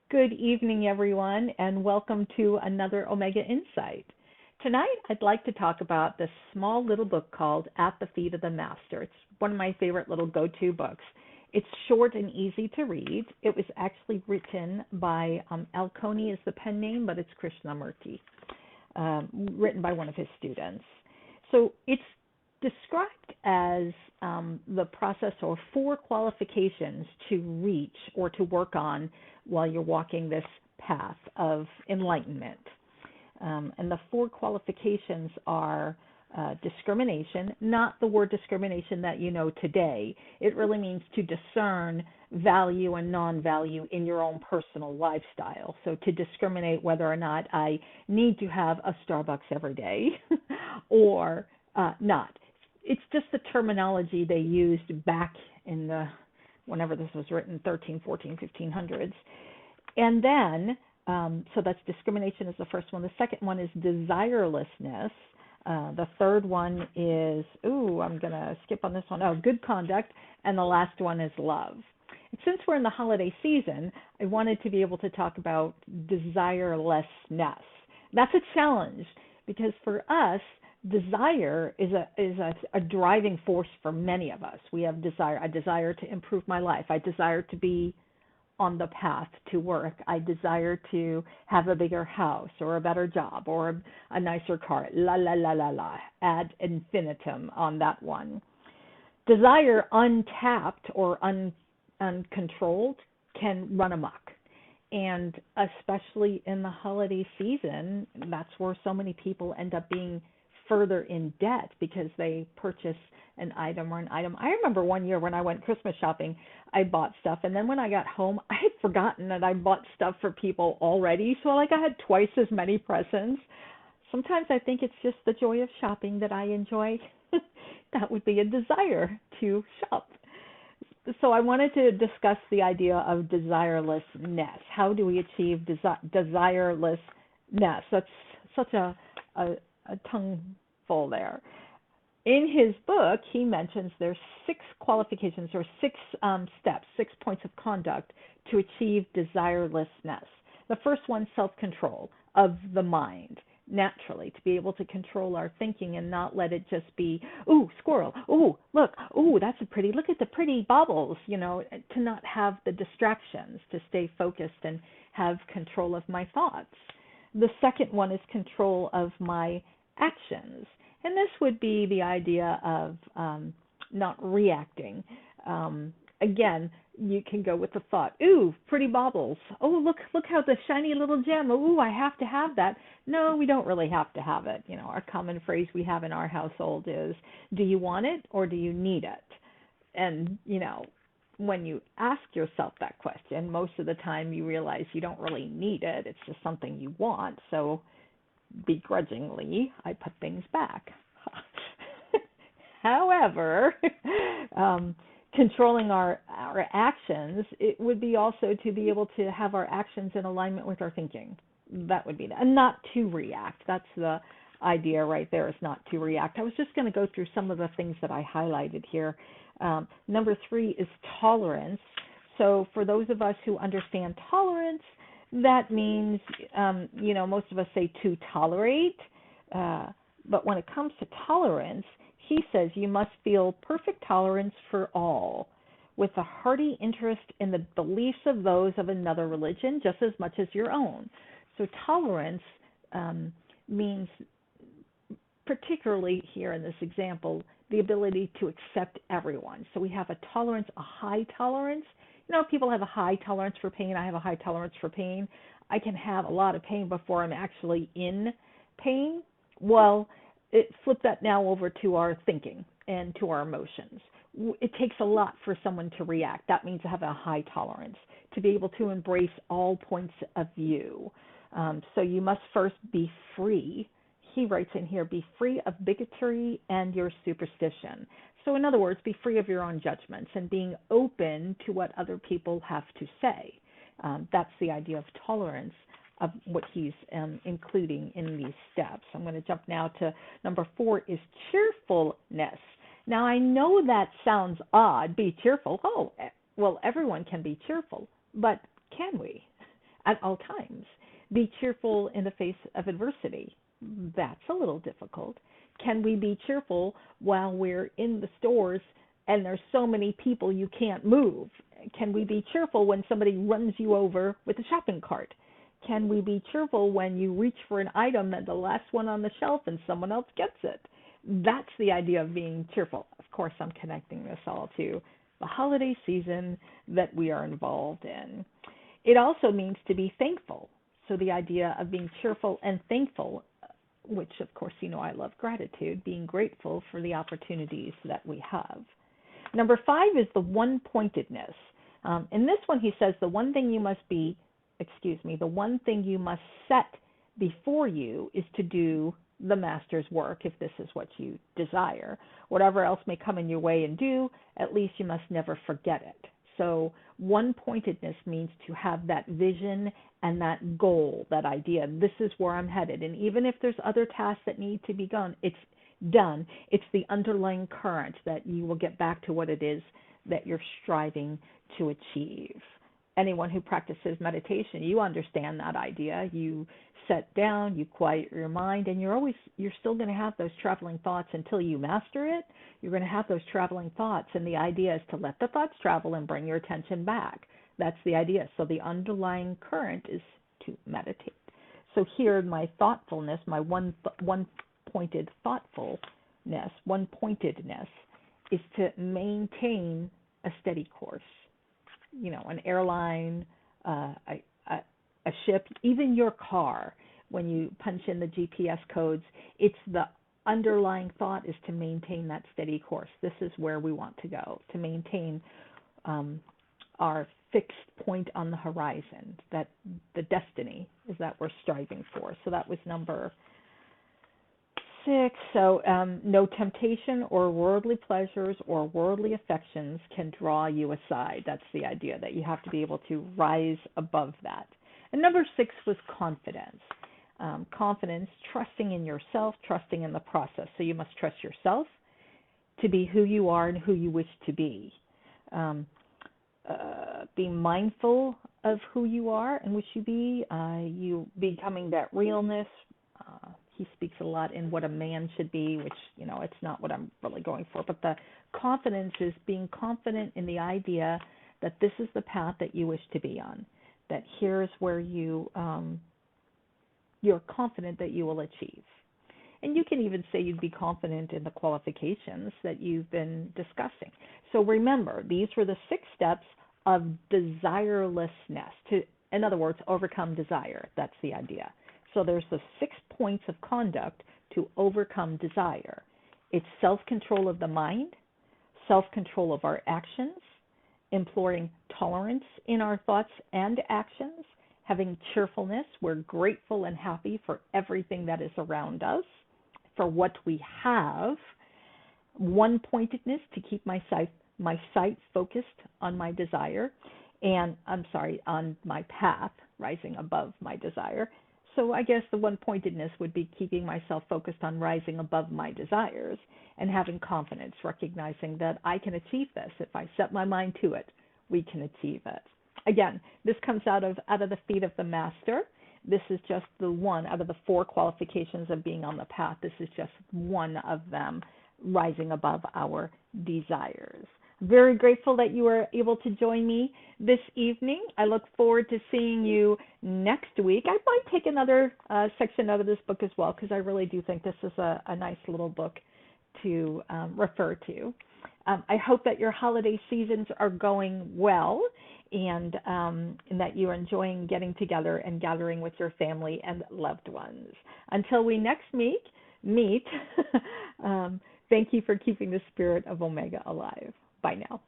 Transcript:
Good evening, everyone, and welcome to another Omega Insight. Tonight, I'd like to talk about this small little book called At the Feet of the Master. It's one of my favorite little go-to books. It's short and easy to read. It was actually written by Alconi is the pen name, but it's Krishnamurti, written by one of his students. So it's described as the process or four qualifications to reach or to work on while you're walking this path of enlightenment. And the four qualifications are discrimination, not the word discrimination that you know today. It really means to discern value and non-value in your own personal lifestyle. So to discriminate whether or not I need to have a Starbucks every day or not. It's just the terminology they used back in the, whenever this was written, 13, 14, 1500s. And then, so that's discrimination is the first one. The second one is desirelessness. The third one is, I'm going to skip on this one. Good conduct. And the last one is love. And since we're in the holiday season, I wanted to be able to talk about desirelessness. That's a challenge because for us, desire is a driving force for many of us. We have desire. I desire to improve my life. I desire to be on the path to work. I desire to have a bigger house or a better job or a nicer car. La, la, la, la, la. Ad infinitum on that one. Desire untapped or uncontrolled can run amok. And especially in the holiday season, that's where so many people end up being further in debt because they purchase an item. I remember one year when I went Christmas shopping, I bought stuff, and then when I got home, I had forgotten that I bought stuff for people already. So I had twice as many presents. Sometimes I think it's just the joy of shopping that I enjoy. That would be a desire to shop. So I wanted to discuss the idea of desirelessness. How do we achieve desirelessness? That's such a tongue full there. In his book, he mentions there's 6 qualifications or 6 steps, 6 points of conduct to achieve desirelessness. The first one, self-control of the mind, naturally, to be able to control our thinking and not let it just be, squirrel, look, that's a pretty, look at the pretty baubles, to not have the distractions, to stay focused and have control of my thoughts. The second one is control of my actions. And this would be the idea of not reacting. Again, you can go with the thought, pretty baubles. Look how the shiny little gem. I have to have that. No, we don't really have to have it. Our common phrase we have in our household is, do you want it or do you need it? And, when you ask yourself that question, most of the time you realize you don't really need it. It's just something you want. So begrudgingly, I put things back. However, controlling our actions, it would be also to be able to have our actions in alignment with our thinking. That would be that. And not to react. That's the idea right there, is not to react. I was just going to go through some of the things that I highlighted here. Number 3 is tolerance. So for those of us who understand tolerance, that means, most of us say to tolerate. But when it comes to tolerance, he says you must feel perfect tolerance for all, with a hearty interest in the beliefs of those of another religion just as much as your own. So tolerance means, particularly here in this example, the ability to accept everyone. So we have a tolerance, a high tolerance. People have a high tolerance for pain. I have a high tolerance for pain. I can have a lot of pain before I'm actually in pain. Well, flip that now over to our thinking and to our emotions. It takes a lot for someone to react. That means to have a high tolerance, to be able to embrace all points of view. So you must first be free. He writes in here, be free of bigotry and your superstition. So in other words, be free of your own judgments and being open to what other people have to say. That's the idea of tolerance, of what he's including in these steps. I'm going to jump now to number 4 is cheerfulness. Now, I know that sounds odd, be cheerful. Well, everyone can be cheerful, but can we? at all times. Be cheerful in the face of adversity. That's a little difficult. Can we be cheerful while we're in the stores and there's so many people you can't move? Can we be cheerful when somebody runs you over with a shopping cart? Can we be cheerful when you reach for an item and the last one on the shelf and someone else gets it? That's the idea of being cheerful. Of course, I'm connecting this all to the holiday season that we are involved in. It also means to be thankful. So the idea of being cheerful and thankful, which of course, I love gratitude, being grateful for the opportunities that we have. Number 5 is the one-pointedness. In this one, he says the one thing you must set before you is to do the master's work, if this is what you desire. Whatever else may come in your way and do, at least you must never forget it. So one-pointedness means to have that vision and that goal, that idea, this is where I'm headed. And even if there's other tasks that need to be done, it's the underlying current that you will get back to what it is that you're striving to achieve. Anyone who practices meditation, you understand that idea. You sit down, you quiet your mind, and you're still going to have those traveling thoughts until you master it. You're going to have those traveling thoughts, and the idea is to let the thoughts travel and bring your attention back. That's the idea. So the underlying current is to meditate. So here, my thoughtfulness, my one-pointed thoughtfulness, one-pointedness, is to maintain a steady course. An airline, a ship, even your car, when you punch in the GPS codes, it's the underlying thought is to maintain that steady course. This is where we want to go, to maintain our fixed point on the horizon, that the destiny is that we're striving for. So that was number 6. So no temptation or worldly pleasures or worldly affections can draw you aside. That's the idea, that you have to be able to rise above that. And number 6 was confidence. Confidence, trusting in yourself, trusting in the process. So you must trust yourself to be who you are and who you wish to be. Be mindful of who you are and wish you be. You becoming that realness. He speaks a lot in what a man should be, which, it's not what I'm really going for. But the confidence is being confident in the idea that this is the path that you wish to be on, that here's where you're confident that you will achieve. And you can even say you'd be confident in the qualifications that you've been discussing. So remember, these were the 6 steps of desirelessness. In other words, overcome desire. That's the idea. So there's the 6 points of conduct to overcome desire. It's self-control of the mind, self-control of our actions, imploring tolerance in our thoughts and actions, having cheerfulness. We're grateful and happy for everything that is around us, for what we have. One-pointedness, to keep my sight focused on my desire, on my path, rising above my desire. So I guess the one-pointedness would be keeping myself focused on rising above my desires and having confidence, recognizing that I can achieve this. If I set my mind to it, we can achieve it. Again, this comes out of the feet of the master. This is just the one out of the 4 qualifications of being on the path. This is just one of them, rising above our desires. Very grateful that you were able to join me this evening. I look forward to seeing you next week. I might take another section out of this book as well, because I really do think this is a nice little book to refer to. I hope that your holiday seasons are going well, and that you're enjoying getting together and gathering with your family and loved ones. Until we next meet, thank you for keeping the spirit of Omega alive. Bye now.